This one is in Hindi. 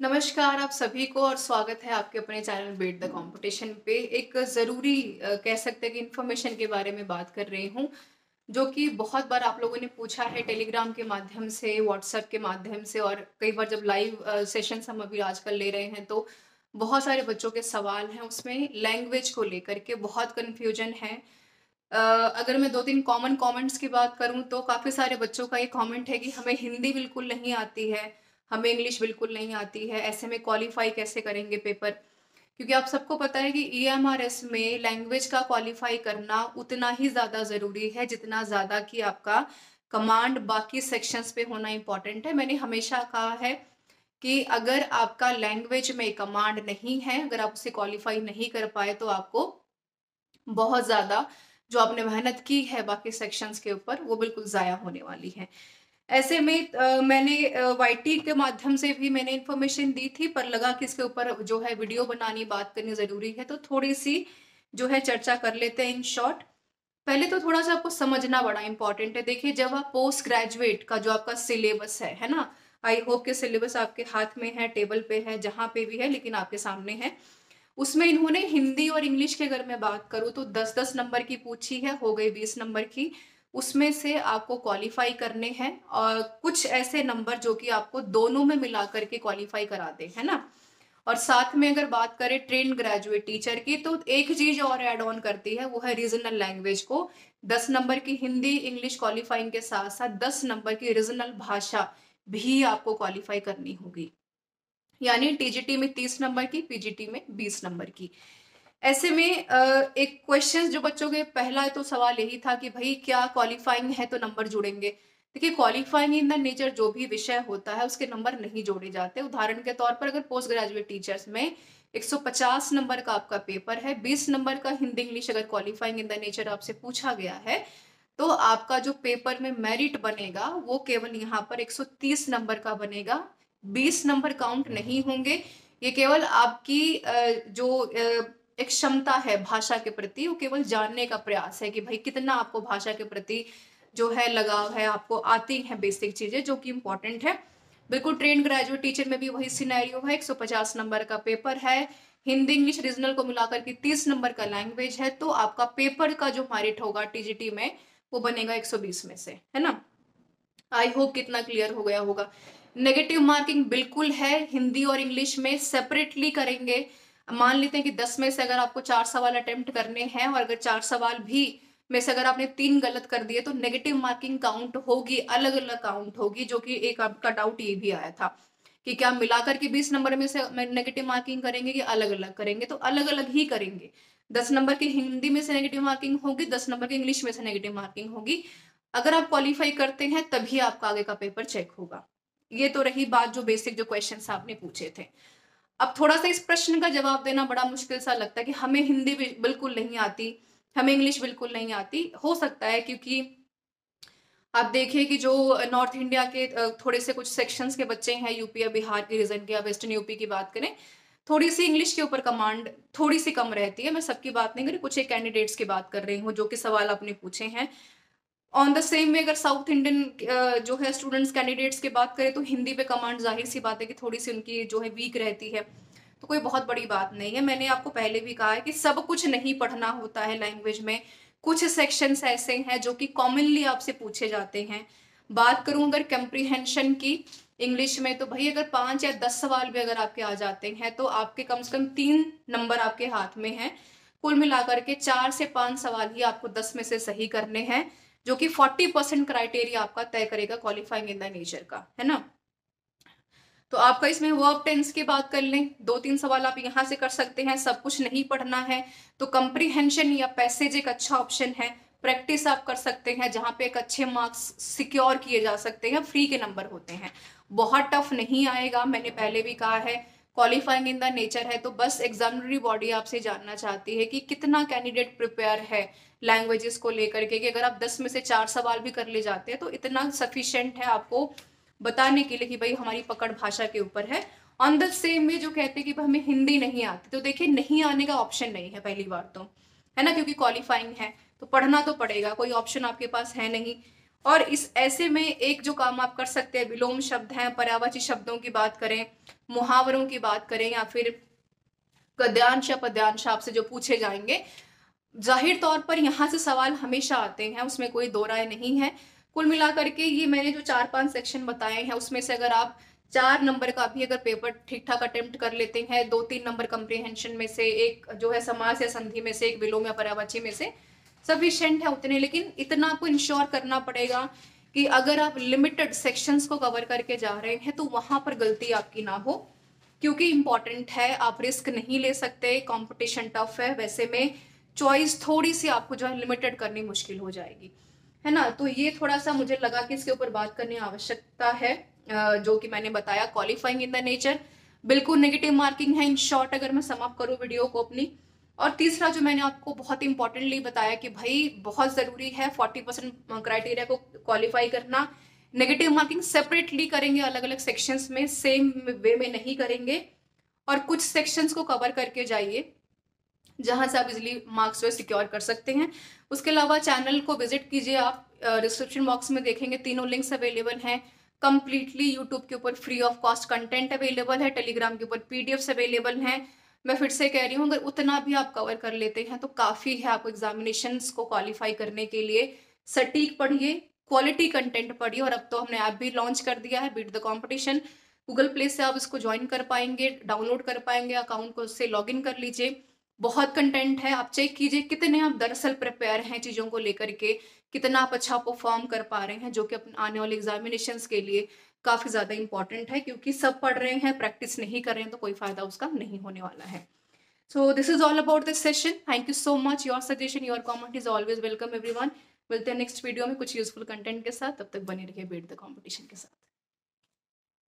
नमस्कार आप सभी को और स्वागत है आपके अपने चैनल बीट द कंपटीशन पे। एक ज़रूरी कह सकते हैं कि इन्फॉर्मेशन के बारे में बात कर रही हूँ, जो कि बहुत बार आप लोगों ने पूछा है टेलीग्राम के माध्यम से, व्हाट्सएप के माध्यम से, और कई बार जब लाइव सेशंस हम अभी आजकल ले रहे हैं तो बहुत सारे बच्चों के सवाल हैं। उसमें लैंग्वेज को लेकर के बहुत कन्फ्यूजन है। अगर मैं 2-3 कॉमन कमेंट्स की बात करूँ तो काफ़ी सारे बच्चों का ये कमेंट है कि हमें हिंदी बिल्कुल नहीं आती है, हमें इंग्लिश बिल्कुल नहीं आती है, ऐसे में क्वालीफाई कैसे करेंगे पेपर? क्योंकि आप सबको पता है कि ईएमआरएस में लैंग्वेज का क्वालीफाई करना उतना ही ज़्यादा ज़रूरी है जितना ज़्यादा कि आपका कमांड बाकी सेक्शंस पे होना इम्पोर्टेंट है। मैंने हमेशा कहा है कि अगर आपका लैंग्वेज में कमांड नहीं है, अगर आप उसे क्वालीफाई नहीं कर पाए तो आपको बहुत ज़्यादा जो आपने मेहनत की है बाकी सेक्शंस के ऊपर वो बिल्कुल ज़ाया होने वाली है। ऐसे में मैंने वाईटी के माध्यम से भी मैंने इन्फॉर्मेशन दी थी, पर लगा कि इसके ऊपर जो है वीडियो बनानी, बात करनी ज़रूरी है, तो थोड़ी-सी जो है चर्चा कर लेते हैं इन शॉर्ट। पहले तो थोड़ा-सा आपको समझना बड़ा इम्पोर्टेंट है। देखिए, जब आप पोस्ट ग्रेजुएट का जो आपका सिलेबस है ना? आई होप कि सिलेबस आपके हाथ में है, टेबल पे है, जहाँ पे भी है लेकिन आपके सामने है। उसमें इन्होंने हिंदी और इंग्लिश की अगर मैं बात करूँ तो 10-10 नंबर की पूछी है, हो गई 20 नंबर की। उसमें से आपको क्वालीफाई करने हैं और कुछ ऐसे नंबर जो कि आपको दोनों में मिला करके क्वालीफाई करा दें, है ना? और साथ में अगर बात करें ट्रेन्ड ग्रेजुएट टीचर की तो एक चीज़ और ऐड ऑन करती है, वो है रीजनल लैंग्वेज को। 10 नंबर की हिंदी, इंग्लिश क्वालीफाइंग के साथ-साथ 10 नंबर की रीजनल भाषा भी आपको क्वालीफाई करनी होगी। यानी टीजीटी में 30 नंबर की, पीजीटी में 20 नंबर की। ऐसे में एक क्वेश्चन जो बच्चों के पहला तो सवाल यही था कि भाई क्या क्वालिफाइंग है तो नंबर जुड़ेंगे? देखिए, क्वालिफाइंग इन द नेचर जो भी विषय होता है उसके नंबर नहीं जोड़े जाते। उदाहरण के तौर पर अगर पोस्ट ग्रेजुएट टीचर्स में 150 नंबर का आपका पेपर है, 20 नंबर का हिंदी इंग्लिश अगर क्वालिफाइंग इन द नेचर आपसे पूछा गया है, तो आपका जो पेपर में मेरिट बनेगा वो केवल यहाँ पर 130 नंबर का बनेगा। 20 नंबर काउंट नहीं होंगे। ये केवल आपकी जो एक क्षमता है भाषा के प्रति, वो केवल जानने का प्रयास है कि भाई कितना आपको भाषा के प्रति जो है लगाव है, आपको आती हैं बेसिक चीजें जो कि इम्पोर्टेंट है। बिल्कुल ट्रेन्ड ग्रेजुएट टीचर में भी वही सिनेरियो है, 150 नंबर का पेपर है, हिंदी इंग्लिश रीजनल को मिलाकर के 30 नंबर का लैंग्वेज है, तो आपका पेपर का जो मेरिट होगा टीजीटी में वो बनेगा 120 में से, है ना? आई होप कितना क्लियर हो गया होगा। नेगेटिव मार्किंग बिल्कुल है, हिंदी और इंग्लिश में सेपरेटली करेंगे। मान लेते हैं कि 10 में से अगर आपको 4 सवाल अटेम्प्ट करने हैं और अगर 4 सवाल भी में से अगर आपने 3 गलत कर दिए तो नेगेटिव मार्किंग काउंट होगी, अलग-अलग काउंट होगी, जो कि एक आपका डाउट ये भी आया था कि क्या मिलाकर के 20 नंबर में से नेगेटिव मार्किंग करेंगे कि अलग-अलग करेंगे? तो अलग-अलग ही करेंगे। 10 नंबर की हिंदी में से नेगेटिव मार्किंग होगी, 10 नंबर की इंग्लिश में से नेगेटिव मार्किंग होगी। अगर आप क्वालीफाई करते हैं तभी आपका आगे का पेपर चेक होगा। ये तो रही बात जो बेसिक जो क्वेश्चंस आपने पूछे थे। अब थोड़ा-सा इस प्रश्न का जवाब देना बड़ा मुश्किल सा लगता है कि हमें हिंदी बिल्कुल नहीं आती, हमें इंग्लिश बिल्कुल नहीं आती। हो सकता है क्योंकि आप देखिए कि जो नॉर्थ इंडिया के थोड़े से कुछ सेक्शंस के बच्चे हैं, यूपी या बिहार के रीजन के या वेस्टर्न यूपी की बात करें, थोड़ी-सी इंग्लिश के ऊपर कमांड थोड़ी-सी कम रहती है। मैं सबकी बात नहीं कर रही, कुछ एक कैंडिडेट्स की बात कर रही हूँ जो कि सवाल आपने पूछे हैं। ऑन द सेम वे अगर साउथ इंडियन जो है स्टूडेंट्स कैंडिडेट्स की बात करें तो हिंदी पे कमांड जाहिर सी बात है कि थोड़ी सी उनकी जो है वीक रहती है, तो कोई बहुत बड़ी बात नहीं है। मैंने आपको पहले भी कहा है कि सब कुछ नहीं पढ़ना होता है लैंग्वेज में। कुछ सेक्शंस ऐसे हैं जो कि कॉमनली आपसे पूछे जाते हैं। बात करूं अगर कंप्रीहेंशन की इंग्लिश में, तो भाई अगर 5 या 10 सवाल भी अगर आपके आ जाते हैं तो आपके कम से कम 3 नंबर आपके हाथ में हैं। कुल मिलाकर के 4 से 5 सवाल ही आपको 10 में से सही करने हैं, जो कि 40% क्राइटेरिया आपका तय करेगा क्वालिफाइंग इन द नेचर का, है ना? तो आपका इसमें वर्ब टेंस की बात कर लें, 2-3 सवाल आप यहाँ से कर सकते हैं। सब कुछ नहीं पढ़ना है तो कंप्रीहेंशन या पैसेज एक अच्छा ऑप्शन है। प्रैक्टिस आप कर सकते हैं जहाँ पे एक अच्छे मार्क्स सिक्योर किए जा सकते हैं, फ्री के नंबर होते हैं। बहुत टफ नहीं आएगा, मैंने पहले भी कहा है। क्वालिफाइंग इन द नेचर है तो बस एग्जामिनरी बॉडी आपसे जानना चाहती है कि कितना कैंडिडेट प्रिपेयर है लैंग्वेजेस को लेकर के, कि अगर आप 10 में से 4 सवाल भी कर ले जाते हैं तो इतना सफिशिएंट है आपको बताने के लिए कि भाई हमारी पकड़ भाषा के ऊपर है। ऑन द सेम में जो कहते हैं कि भाई हमें हिंदी नहीं आती, तो देखिए नहीं आने का ऑप्शन नहीं है पहली बार तो, है ना? क्योंकि क्वालिफाइंग है तो पढ़ना तो पड़ेगा, कोई ऑप्शन आपके पास है नहीं। और इस ऐसे में एक जो काम आप कर सकते हैं, विलोम शब्द हैं, पर्यायवाची शब्दों की बात करें, मुहावरों की बात करें, या फिर गद्यांश या पद्यांश आपसे जो पूछे जाएंगे, जाहिर तौर पर यहाँ से सवाल हमेशा आते हैं, उसमें कोई दो राय नहीं है। कुल मिलाकर के ये मैंने जो 4-5 सेक्शन बताए हैं, उसमें से अगर आप 4 नंबर का भी अगर पेपर ठीक ठाक अटेम्प्ट कर लेते हैं, 2-3 नंबर कंप्रीहेंशन में से, एक जो है समास या संधि में से, एक विलोम या पर्यायवाची में से, सफिशिएंट है उतने। लेकिन इतना आपको इंश्योर करना पड़ेगा कि अगर आप लिमिटेड सेक्शंस को कवर करके जा रहे हैं तो वहां पर गलती आपकी ना हो, क्योंकि इंपॉर्टेंट है, आप रिस्क नहीं ले सकते, कंपटीशन टफ है, वैसे में चॉइस थोड़ी सी आपको जो है लिमिटेड करनी मुश्किल हो जाएगी, है ना। तो ये थोड़ा सा मुझे लगा कि इसके ऊपर बात करने की आवश्यकता है। जो कि मैंने बताया, क्वालिफाइंग इन द नेचर, बिल्कुल नेगेटिव मार्किंग है इन शॉर्ट, अगर मैं समाप्त करूं वीडियो को अपनी। और तीसरा जो मैंने आपको बहुत इंपॉर्टेंटली बताया कि भाई बहुत जरूरी है 40% क्राइटेरिया को क्वालिफाई करना। नेगेटिव मार्किंग सेपरेटली करेंगे, अलग अलग सेक्शंस में, सेम वे में नहीं करेंगे, और कुछ सेक्शंस को कवर करके जाइए जहां से आप इजिली मार्क्स जो सिक्योर कर सकते हैं। उसके अलावा चैनल को विजिट कीजिए आप, डिस्क्रिप्शन बॉक्स में देखेंगे तीनों लिंक्स अवेलेबल हैं। कंप्लीटली यूट्यूब के ऊपर free of cost content available है, टेलीग्राम के ऊपर पीडीएफ्स अवेलेबल हैं। मैं फिर से कह रही हूँ, अगर उतना भी आप कवर कर लेते हैं तो काफ़ी है आपको एग्जामिनेशंस को क्वालिफाई करने के लिए। सटीक पढ़िए, क्वालिटी कंटेंट पढ़िए, और अब तो हमने ऐप भी लॉन्च कर दिया है, beat the competition. Google Play से आप इसको ज्वाइन कर पाएंगे, डाउनलोड कर पाएंगे, अकाउंट को उससे लॉग इन कर लीजिए। बहुत कंटेंट है, आप चेक कीजिए कितने आप दरअसल प्रिपेयर हैं चीज़ों को लेकर के, कितना आप अच्छा परफॉर्म कर पा रहे हैं, जो कि अपने आने वाले एग्जामिनेशंस के लिए काफ़ी ज़्यादा इंपॉर्टेंट है। क्योंकि सब पढ़ रहे हैं, प्रैक्टिस नहीं कर रहे हैं, तो कोई फायदा उसका नहीं होने वाला है। So this is all about this session. Thank you so much. Your suggestion, your comment is always welcome everyone. मिलते हैं नेक्स्ट वीडियो में कुछ यूजफुल कंटेंट के साथ, तब तक बने रहिए बीट द कॉम्पिटिशन के साथ।